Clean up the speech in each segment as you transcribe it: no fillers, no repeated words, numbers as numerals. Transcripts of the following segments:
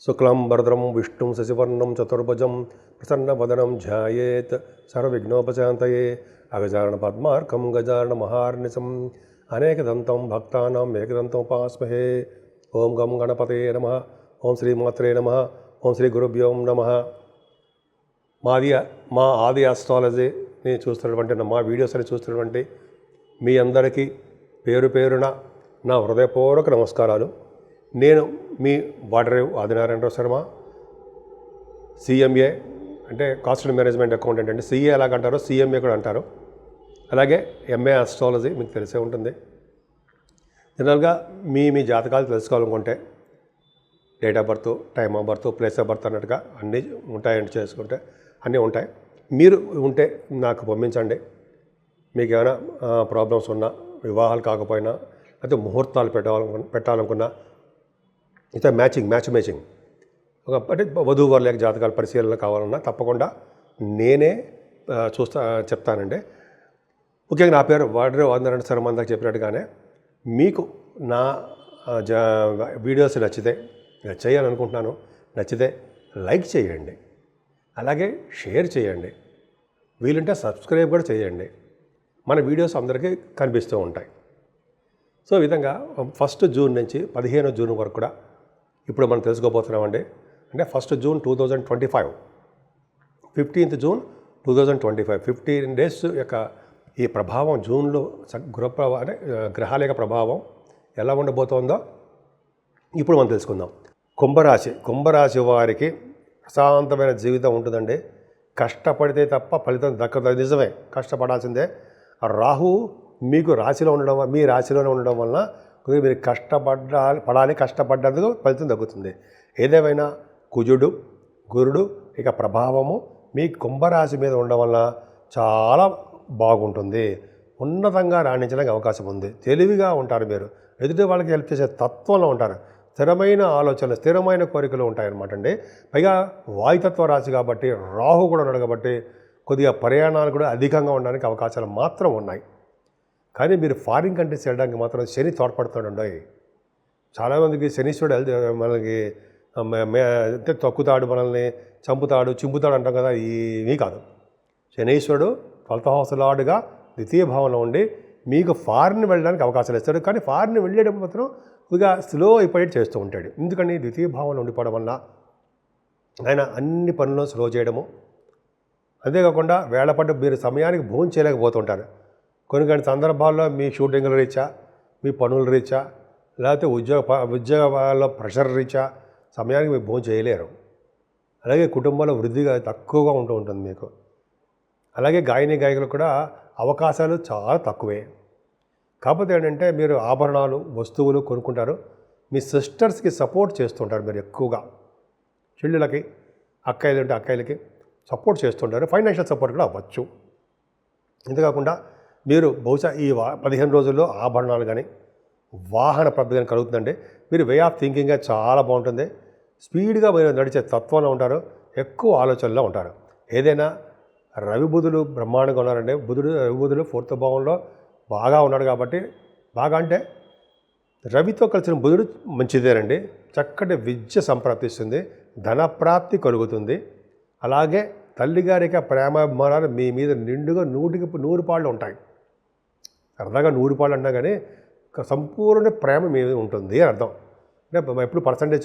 శుక్లాంబరధరం విష్ణుం శశివర్ణం చతుర్భుజం ప్రసన్నవదనం ధ్యాయేత్ సర్వవిఘ్నోపశాంతయే అగజానన పద్మార్కం గజానన మహార్నిశం అనేకదంతం భక్తానాం ఏకదంతం ఉపాస్మహే. ఓం గం గణపతే నమః. ఓం శ్రీమాత్రే నమః. ఓం శ్రీ గురుభ్యో నమః. మా ఆది ఆస్ట్రాలజీని చూస్తున్నటువంటి మా వీడియోస్ అని చూస్తున్నటువంటి మీ అందరికీ పేరు పేరున నా హృదయపూర్వక నమస్కారాలు. నేను మీ వాటరేవు ఆదినారాయణరావు శర్మ, సిఎంఏ అంటే కాస్ట్ అండ్ మేనేజ్మెంట్ అకౌంటెంట్. అంటే సిఏ ఎలాగంటారో సిఎంఏ కూడా అంటారు. అలాగే ఎంఏ ఆస్ట్రాలజీ మీకు తెలిసే ఉంటుంది. జనరల్గా మీ జాతకాలు తెలుసుకోవాలనుకుంటే date of birth, time of birth, place of birth అన్నట్టుగా అన్నీ ఉంటాయండి. చేసుకుంటే అన్నీ ఉంటాయి. మీరు ఉంటే నాకు పంపించండి. మీకు ఏమైనా ప్రాబ్లమ్స్ ఉన్నా, వివాహాలు కాకపోయినా, లేకపోతే ముహూర్తాలు పెట్టాలనుకున్నా, అయితే మ్యాచ్ మేచింగ్ అంటే వధూవరు లేక జాతకాల పరిశీలన కావాలన్నా తప్పకుండా నేనే చెప్తానండి. ముఖ్యంగా నా పేరు వాటరేవు ఆదినారాయణ శర్మ అందాక చెప్పినట్టుగానే మీకు నా వీడియోస్ నచ్చితే చేయాలనుకుంటున్నాను. నచ్చితే లైక్ చేయండి, అలాగే షేర్ చేయండి, వీలుంటే సబ్స్క్రైబ్ కూడా చేయండి. మన వీడియోస్ అందరికీ కనిపిస్తూ ఉంటాయి. సో ఈ విధంగా 1 జూన్ నుంచి 15 జూన్ వరకు కూడా ఇప్పుడు మనం తెలుసుకోబోతున్నామండి. అంటే 1 జూన్ 2025, 15th జూన్ 2025, 15 డేస్ యొక్క ఈ ప్రభావం జూన్లో అంటే గ్రహాల యొక్క ప్రభావం ఎలా ఉండబోతోందో ఇప్పుడు మనం తెలుసుకుందాం. కుంభరాశి వారికి ప్రశాంతమైన జీవితం ఉంటుందండి. కష్టపడితే తప్ప ఫలితం దక్కదు. నిజమే, కష్టపడాల్సిందే. రాహు మీకు రాశిలో ఉండడం, మీ రాశిలోనే ఉండడం వలన కొద్దిగా మీరు కష్టపడ్డందుకు ఫలితం తగ్గుతుంది. ఏదేమైనా కుజుడు, గురుడు ఇక ప్రభావము మీ కుంభరాశి మీద ఉండడం వల్ల చాలా బాగుంటుంది. ఉన్నతంగా రాణించడానికి అవకాశం ఉంది. తెలివిగా ఉంటారు. మీరు ఎదుటి వాళ్ళకి హెల్ప్ చేసే తత్వంలో ఉంటారు. స్థిరమైన ఆలోచనలు, స్థిరమైన కోరికలు ఉంటాయన్నమాట అండి. పైగా వాయుతత్వ రాశి కాబట్టి, రాహు కూడా ఉన్నాడు కాబట్టి కొద్దిగా ప్రయాణాలు కూడా అధికంగా ఉండడానికి అవకాశాలు మాత్రం ఉన్నాయి. కానీ మీరు ఫారిన్ కంట్రీస్ వెళ్ళడానికి మాత్రం శని తోడ్పడుతుండండి. చాలామందికి శనీశ్వరుడు మనకి అంటే తొక్కుతాడు, మనల్ని చంపుతాడు, చింపుతాడు అంటాం కదా. ఇవి కాదు. శనీశ్వరుడు 12th house లార్డ్గా ద్వితీయ భావంలో ఉండి మీకు ఫారిన్ వెళ్ళడానికి అవకాశాలు ఇస్తాడు. కానీ ఫారిన్ వెళ్ళేటప్పుడు మాత్రం కొద్దిగా స్లో అయిపోయి చేస్తూ ఉంటాడు. ఎందుకని ద్వితీయ భావంలో ఉండిపోవడం వల్ల ఆయన అన్ని పనులను స్లో చేయడము. అంతేకాకుండా వేళపడ్డ మీరు సమయానికి భోజనం చేయలేకపోతుంటారు. కొన్ని సందర్భాల్లో మీ షూటింగ్ల రీత్యా, మీ పనుల రీత్యా, లేకపోతే ఉద్యోగాల్లో ప్రెషర్ రీత్యా సమయానికి మీరు భోజనం చేయలేరు. అలాగే కుటుంబంలో వృద్ధిగా తక్కువగా ఉంటుంది మీకు. అలాగే గాయకులు కూడా అవకాశాలు చాలా తక్కువే. కాకపోతే ఏంటంటే మీరు ఆభరణాలు, వస్తువులు కొనుక్కుంటారు. మీ సిస్టర్స్కి సపోర్ట్ చేస్తుంటారు మీరు ఎక్కువగా. చెల్లెలకి, అక్కయ్యలు ఉంటే అక్కయ్యలకి సపోర్ట్ చేస్తుంటారు. ఫైనాన్షియల్ సపోర్ట్ కూడా అవ్వచ్చు. ఇంతకాకుండా మీరు బహుశా ఈ 15 రోజుల్లో ఆభరణాలు కానీ, వాహన ప్రాప్తి కానీ కలుగుతుందండి. మీరు వే ఆఫ్ థింకింగ్గా చాలా బాగుంటుంది. స్పీడ్గా మీరు నడిచే తత్వంలో ఉంటారు. ఎక్కువ ఆలోచనలో ఉంటారు. ఏదైనా రవి బుధులు బ్రహ్మాండంగా ఉన్నారండి. రవి బుధులు 4th భావంలో బాగా ఉన్నాడు కాబట్టి, బాగా అంటే రవితో కలిసిన బుధుడు మంచిదేనండి. చక్కటి విద్య సంప్రాప్తిస్తుంది, ధనప్రాప్తి కలుగుతుంది. అలాగే తల్లిగారిక ప్రేమాభిమానాలు మీ మీద నిండుగా 100కి 100 పాళ్ళు ఉంటాయి. సరదాగా 100 పాళ్ళు అంటాం కానీ సంపూర్ణ ప్రేమ మీ మీద ఉంటుంది అని అర్థం. అంటే ఎప్పుడు పర్సంటేజ్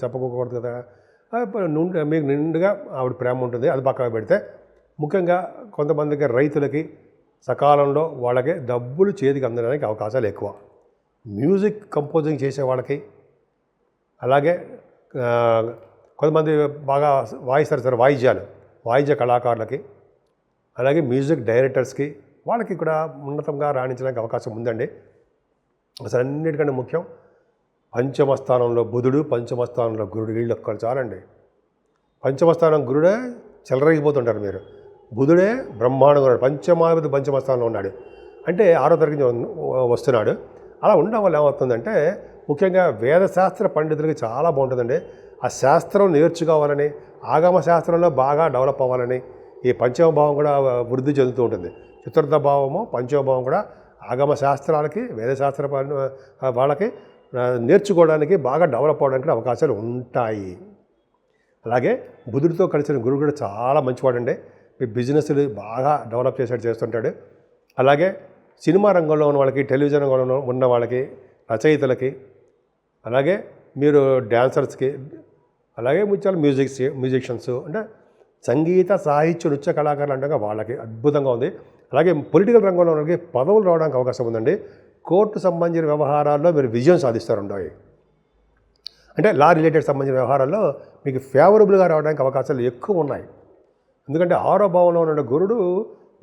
చెప్పుకోకూడదు కదా. మీకు నిండుగా ఆవిడ ప్రేమ ఉంటుంది. అది పక్కన పెడితే ముఖ్యంగా కొంతమందికి రైతులకి సకాలంలో వాళ్ళకి డబ్బులు చేతికి అందడానికి అవకాశాలు ఎక్కువ. మ్యూజిక్ కంపోజింగ్ చేసే వాళ్ళకి, అలాగే కొంతమంది బాగా వాయిస్తారు వాయిద్య కళాకారులకి, అలాగే మ్యూజిక్ డైరెక్టర్స్కి, వాళ్ళకి కూడా ఉన్నతంగా రాణించడానికి అవకాశం ఉందండి. అసలు అన్నిటికంటే ముఖ్యం పంచమ స్థానంలో బుధుడు, పంచమ స్థానంలో గురుడు, వీళ్ళు ఒక్కరు చాలండి. పంచమ స్థానం గురుడే చెలరగిపోతుంటారు మీరు. బుధుడే బ్రహ్మాండంగా ఉన్నాడు. పంచమ స్థానంలో ఉన్నాడు అంటే 6వ తరగతి వస్తున్నాడు. అలా ఉండడం వల్ల ఏమవుతుందంటే ముఖ్యంగా వేదశాస్త్ర పండితులకి చాలా బాగుంటుందండి. ఆ శాస్త్రం నేర్చుకోవాలని, ఆగమ శాస్త్రంలో బాగా డెవలప్ అవ్వాలని ఈ పంచమ భావం కూడా వృద్ధి చెందుతూ ఉంటుంది. చతుర్థ భావము, పంచమ భావం కూడా ఆగమ శాస్త్రాలకి, వేదశాస్త్ర వాళ్ళకి నేర్చుకోవడానికి, బాగా డెవలప్ అవ్వడానికి అవకాశాలు ఉంటాయి. అలాగే బుధుడితో కలిసిన గురువు కూడా చాలా మంచివాడండి. మీ బిజినెస్లు బాగా డెవలప్ చేస్తుంటాడు. అలాగే సినిమా రంగంలో ఉన్న వాళ్ళకి, టెలివిజన్ రంగంలో ఉన్న వాళ్ళకి, రచయితలకి, అలాగే మీరు డ్యాన్సర్స్కి, అలాగే చాలా మ్యూజిషియన్స్ అంటే సంగీత, సాహిత్య, నృత్య కళాకారులు అంటే వాళ్ళకి అద్భుతంగా ఉంది. అలాగే పొలిటికల్ రంగంలో ఉన్న వాళ్ళకి పదవులు రావడానికి అవకాశం ఉందండి. కోర్టు సంబంధించిన వ్యవహారాల్లో మీరు విజయం సాధిస్తారండి. అంటే లా రిలేటెడ్ సంబంధించిన వ్యవహారాల్లో మీకు ఫేవరబుల్గా రావడానికి అవకాశాలు ఎక్కువ ఉన్నాయి. ఎందుకంటే 6వ భావంలో ఉన్న గురుడు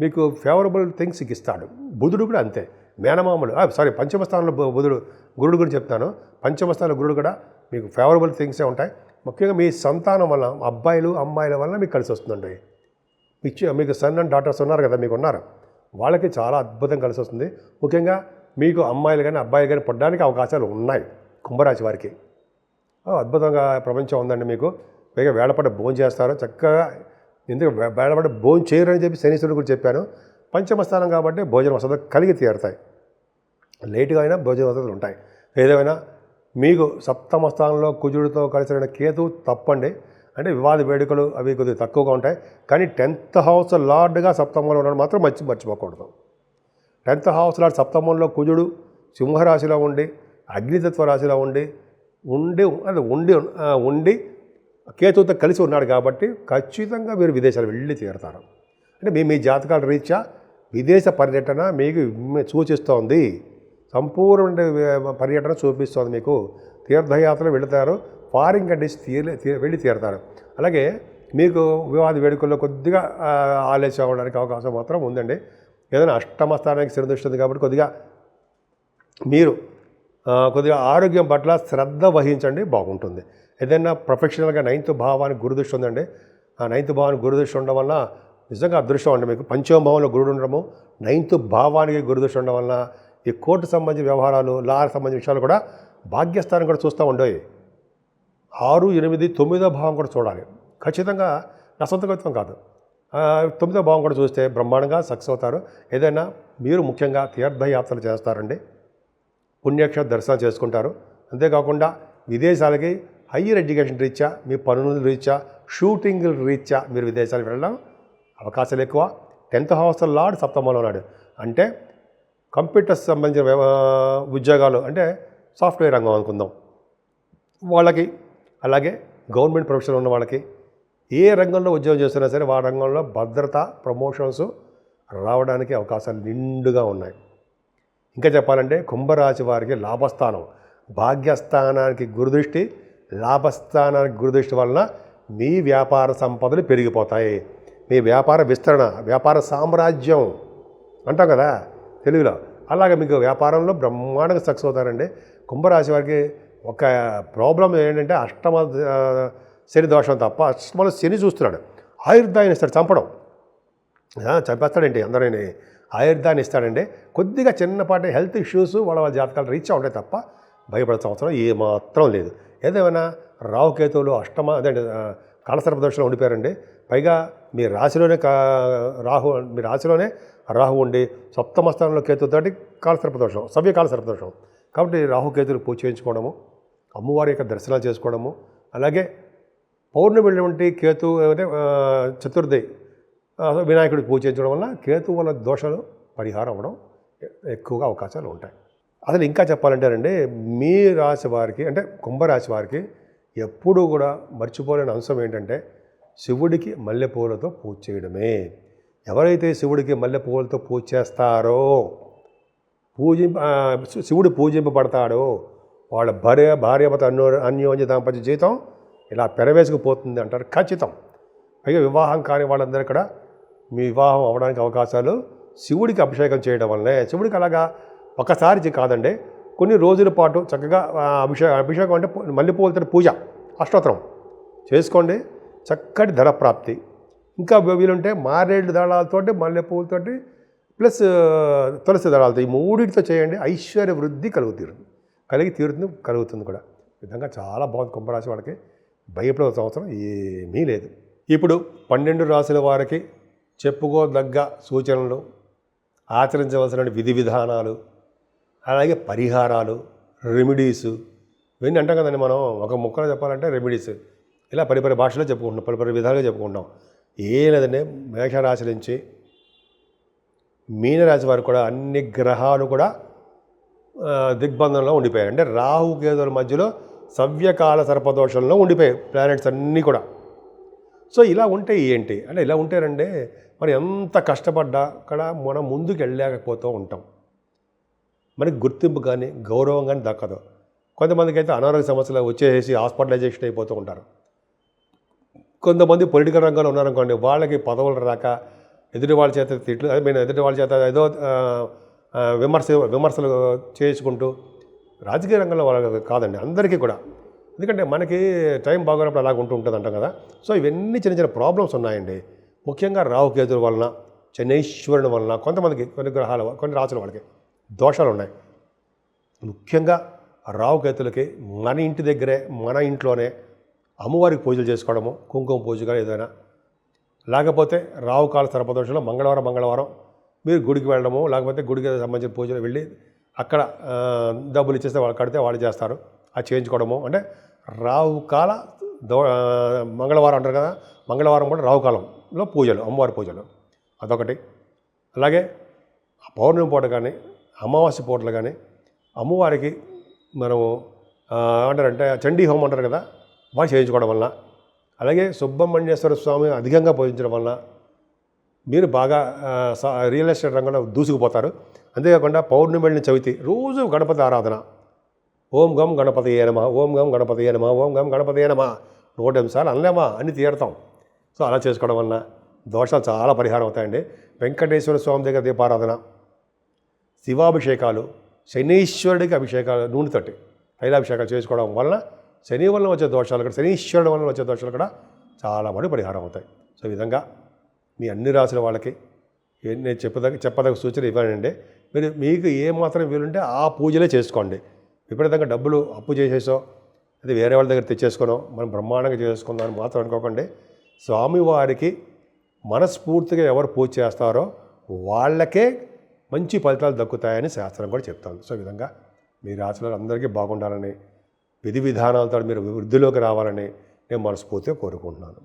మీకు ఫేవరబుల్ థింగ్స్ ఇస్తాడు. బుధుడు కూడా అంతే, మేనమామలు పంచమ స్థానంలో గురుడు గురించి చెప్తాను. పంచమ స్థానంలో గురుడు కూడా మీకు ఫేవరబుల్ థింగ్సే ఉంటాయి. ముఖ్యంగా మీ సంతానం వల్ల, అబ్బాయిలు అమ్మాయిల వల్ల మీకు కలిసి వస్తుందండి. మీకు సన్ అండ్ డాటర్స్ ఉన్నారు కదా, మీకు ఉన్నారు, వాళ్ళకి చాలా అద్భుతం కలిసి వస్తుంది. ముఖ్యంగా మీకు అమ్మాయిలు కానీ అబ్బాయిలు కానీ పడడానికి అవకాశాలు ఉన్నాయి. కుంభరాశి వారికి అద్భుతంగా ప్రపంచం ఉందండి. మీకు పైగా వేళపడ్డ భోజనం చేస్తారు చక్కగా. ఎందుకు వేళపడ్డ భోజనం చేయరని చెప్పి శనీశ్వరుడు కూడా చెప్పాను. పంచమ స్థానం కాబట్టి భోజన వసతులు కలిగి తీరుతాయి. లేటుగా అయినా భోజన వసతులు ఉంటాయి. ఏదేమైనా మీకు సప్తమ స్థానంలో కుజుడితో కలిసిన కేతు తప్పండి. అంటే వివాద వేడుకలు అవి కొద్దిగా తక్కువగా ఉంటాయి. కానీ 10th హౌస్ లార్డ్గా సప్తమంలో ఉండడం మాత్రం మర్చిపోకూడదు. 10th హౌస్ లార్డ్ సప్తమంలో కుజుడు సింహరాశిలో ఉండి, అగ్నితత్వ రాశిలో ఉండి కేతువుతో కలిసి ఉన్నాడు కాబట్టి ఖచ్చితంగా మీరు విదేశాలు వెళ్ళి తీరుతారు. అంటే మీ జాతకాల రీత్యా విదేశ పర్యటన మీకు సూచిస్తోంది. సంపూర్ణ పర్యటన చూపిస్తోంది. మీకు తీర్థయాత్రలు వెళుతారు, ఫారిన్ కంట్రీస్ వెళ్ళి తీరుతారు. అలాగే మీకు వివాద వేడుకల్లో కొద్దిగా ఆలస్యం అవ్వడానికి అవకాశం మాత్రం ఉందండి. ఏదైనా అష్టమ స్థానానికి శని ఉంది కాబట్టి మీరు కొద్దిగా ఆరోగ్యం పట్ల శ్రద్ధ వహించండి, బాగుంటుంది. ఏదైనా ప్రొఫెషనల్గా 9th భావానికి గురుదృష్టి ఉందండి. ఆ 9th భావానికి గురుదృష్టి ఉండడం వల్ల నిజంగా అదృష్టం అండి. మీకు పంచమ భావంలో గురుడు ఉండడము, 9th భావానికి గురుదృష్టి ఉండడం వల్ల ఈ కోర్టు సంబంధించిన వ్యవహారాలు, లాకు సంబంధించిన విషయాలు కూడా భాగ్యస్థానం కూడా చూస్తూ ఉండేవి. 6, 8, 9వ భావం కూడా చూడాలి. ఖచ్చితంగా నా సొంత కవిత్వం కాదు, 9వ భావం కూడా చూస్తే బ్రహ్మాండంగా సక్సెస్ అవుతారు. ఏదైనా మీరు ముఖ్యంగా తీర్థయాత్రలు చేస్తారండి, పుణ్యక్షేత్ర దర్శనం చేసుకుంటారు. అంతేకాకుండా విదేశాలకి హయ్యర్ ఎడ్యుకేషన్ రీత్యా, మీ పనుల రీత్యా, షూటింగ్ల రీత్యా మీరు విదేశాలకు వెళ్ళడం అవకాశాలు ఎక్కువ. 10th హౌస్ లార్డ్ సప్తమంలో ఉన్నాడు అంటే కంప్యూటర్స్ సంబంధించిన ఉద్యోగాలు, అంటే సాఫ్ట్వేర్ రంగం అనుకుందాం వాళ్ళకి, అలాగే గవర్నమెంట్ ప్రొఫెషన్ ఉన్న వాళ్ళకి, ఏ రంగంలో ఉద్యోగం చేస్తున్నా సరే ఆ రంగంలో భద్రత, ప్రమోషన్స్ రావడానికి అవకాశాలు నిండుగా ఉన్నాయి. ఇంకా చెప్పాలంటే కుంభరాశి వారికి లాభస్థానం, భాగ్యస్థానానికి గురుదృష్టి, లాభస్థానానికి గురుదృష్టి వలన మీ వ్యాపార సంపదలు పెరిగిపోతాయి. మీ వ్యాపార విస్తరణ, వ్యాపార సామ్రాజ్యం అంటాం కదా తెలుగులో, అలాగే మీకు వ్యాపారంలో బ్రహ్మాండంగా సక్సెస్ అవుతారండి. కుంభరాశి వారికి ఒక ప్రాబ్లం ఏంటంటే అష్టమ శని దోషం తప్ప. అష్టమలో శని చూస్తున్నాడు, ఆయుర్దాయం ఇస్తాడు, చంపేస్తాడండి అందరినీ, ఆయుర్దాన్ని ఇస్తాడండి. కొద్దిగా చిన్నపాటి హెల్త్ ఇష్యూస్ వాళ్ళ జాతకాలు రీచ్ ఉంటాయి తప్ప భయపడాల్సిన అవసరం ఏమాత్రం లేదు. ఏదేమైనా రాహుకేతువులు అదే కాలసర్పదోషంలో ఉండిపోయారండి. పైగా మీ రాశిలోనే రాహు ఉండి సప్తమ స్థానంలో కేతువుతోటి కాలసర్పదోషం, సవ్య కాలసర్పదోషం. కాబట్టి రాహుకేతువులు పూజ చేయించుకోవడము, అమ్మవారి యొక్క దర్శనాలు చేసుకోవడము, అలాగే పౌర్ణమి వంటి కేతు అంటే చతుర్థి వినాయకుడికి పూజ చేయించడం వల్ల కేతు వల్ల దోషాలు పరిహారం అవ్వడం ఎక్కువగా అవకాశాలు ఉంటాయి. అసలు ఇంకా చెప్పాలంటేనండి, మీ రాశి వారికి అంటే కుంభరాశి వారికి ఎప్పుడూ కూడా మర్చిపోలేని అంశం ఏంటంటే శివుడికి మల్లెపూలతో పూజ చేయడమే. ఎవరైతే శివుడికి మల్లెపూలతో పూజ చేస్తారో, శివుడు పూజింపబడతాడో వాళ్ళ భార్యాభర్త అన్యోన్య దాంపత్య జీవితం ఇలా పెరవేసుకుపోతుంది అంటారు ఖచ్చితం. పైగా వివాహం కాని వాళ్ళందరూ కూడా మీ వివాహం అవ్వడానికి అవకాశాలు శివుడికి అభిషేకం చేయడం వల్లనే. శివుడికి అలాగా ఒకసారి కాదండి, కొన్ని రోజుల పాటు చక్కగా అభిషేకం అంటే మల్లెపూలతో పూజ, అష్టోత్తరం చేసుకోండి, చక్కటి ధన ప్రాప్తి. ఇంకా వీలుంటే మారేడు దళాలతోటి, మల్లెపూలతోటి ప్లస్ తులసి దళాలతో, ఈ మూడింటితో చేయండి, ఐశ్వర్య వృద్ధి కలుగుతుంది కూడా. ఈ విధంగా చాలా బాగుంది కుంభరాశి వాళ్ళకి, భయపడాల్సిన అవసరం ఏమీ లేదు. ఇప్పుడు 12 రాశుల వారికి చెప్పుకోదగ్గ సూచనలు, ఆచరించవలసిన విధి విధానాలు, అలాగే పరిహారాలు, రెమెడీస్, ఇవన్నీ అంటాం కదండి మనం. ఒక ముక్కలో చెప్పాలంటే రెమెడీస్ ఇలా పరిపరి భాషలో చెప్పుకుంటున్నాం, పరిపరి విధాలుగా చెప్పుకుంటాం. ఏం లేదండి, మేషరాశి నుంచి మీనరాశి వారు కూడా అన్ని గ్రహాలు కూడా దిగ్బంధంలో ఉండిపోయాయి. అంటే రాహు కేతువుల మధ్యలో సవ్యకాల సర్పదోషంలో ఉండిపోయాయి ప్లానెట్స్ అన్నీ కూడా. సో ఇలా ఉంటే ఏంటి అంటే, ఇలా ఉంటేనంటే మనం ఎంత కష్టపడ్డా కూడా మనం ముందుకు వెళ్ళలేకపోతూ ఉంటాం. మనకి గుర్తింపు కానీ గౌరవం కానీ దక్కదు. కొంతమందికి అయితే అనారోగ్య సమస్యలు వచ్చేసి హాస్పిటలైజేషన్ అయిపోతూ ఉంటారు. కొంతమంది పొలిటికల్ రంగంలో ఉన్నారనుకోండి, వాళ్ళకి పదవులు రాక ఎదుటి వాళ్ళ చేత తిట్లు, ఎదుటి వాళ్ళ చేత ఏదో విమర్శలు చేసుకుంటూ, రాజకీయ రంగంలో వాళ్ళకి కాదండి, అందరికీ కూడా. ఎందుకంటే మనకి టైం బాగున్నప్పుడు అలాగ ఉంటుంది అంటాం కదా. సో ఇవన్నీ చిన్న చిన్న ప్రాబ్లమ్స్ ఉన్నాయండి. ముఖ్యంగా రాహుకేతుల వలన, శనైశ్వరుని వలన కొంతమందికి కొన్ని రాసుల వాళ్ళకి దోషాలు ఉన్నాయి. ముఖ్యంగా రాహుకేతులకి మన ఇంటి దగ్గరే, మన ఇంట్లోనే అమ్మవారికి పూజలు చేసుకోవడము, కుంకుమ పూజ కానీ ఏదైనా, లేకపోతే రాహుకాల సర్పదోషంలో మంగళవారం మీరు గుడికి వెళ్ళడము, లేకపోతే గుడికి సంబంధించిన పూజలు వెళ్ళి అక్కడ డబ్బులు ఇచ్చేస్తే వాళ్ళు కడితే వాళ్ళు చేస్తారు, అది చేయించుకోవడము. అంటే రాహుకాల మంగళవారం అంటారు కదా, మంగళవారం కూడా రాహుకాలంలో పూజలు, అమ్మవారి పూజలు, అదొకటి. అలాగే పౌర్ణమి పూట కానీ అమావాస్య పూటలు కానీ అమ్మవారికి మనము ఏమంటారంటే చండీ హోమం అంటారు కదా, వాళ్ళు చేయించుకోవడం వలన, అలాగే సుబ్రహ్మణ్యేశ్వర స్వామి అధికంంగా పూజించడం వలన మీరు బాగా రియల్ ఎస్టేట్ రంగంలో దూసుకుపోతారు. అంతేకాకుండా పౌర్ణమి వెళ్ళిన చవితి రోజు గణపతి ఆరాధన, ఓం గం గణపతియే నమః, ఓం గం గణపతియే నమః, ఓం గం గణపతియే నమః 108 సార్లు అనలేమా అని తీరతాం. సో అలా చేసుకోవడం వలన దోషాలు చాలా పరిహారం అవుతాయండి. వెంకటేశ్వర స్వామి దగ్గర దీపారాధన, శివాభిషేకాలు, శనీశ్వరుడికి అభిషేకాలు, నూనెతోటి తైలాభిషేకాలు చేసుకోవడం వలన శని వలన వచ్చే దోషాలు కూడా, శనీశ్వరుడు వలన వచ్చే దోషాలు కూడా చాలా మటుకు పరిహారం అవుతాయి. సో ఈ విధంగా మీ అన్ని రాసుల వాళ్ళకి నేను చెప్పదగ్గ సూచన ఇవ్వాలండి. మీకు ఏమాత్రం వీలుంటే ఆ పూజలే చేసుకోండి. విపరీతంగా డబ్బులు అప్పు చేసేసో అది వేరే వాళ్ళ దగ్గర తెచ్చేసుకోనో మనం బ్రహ్మాండంగా చేసుకుందామని మాత్రం అనుకోకండి. స్వామివారికి మనస్ఫూర్తిగా ఎవరు పూజ చేస్తారో వాళ్ళకే మంచి ఫలితాలు దక్కుతాయని శాస్త్రం కూడా చెప్తాను. సో ఈ విధంగా మీ రాశులు అందరికీ బాగుండాలని, విధి విధానాలతో మీరు వృద్ధిలోకి రావాలని నేను మనస్ఫూర్తిగా కోరుకుంటున్నాను.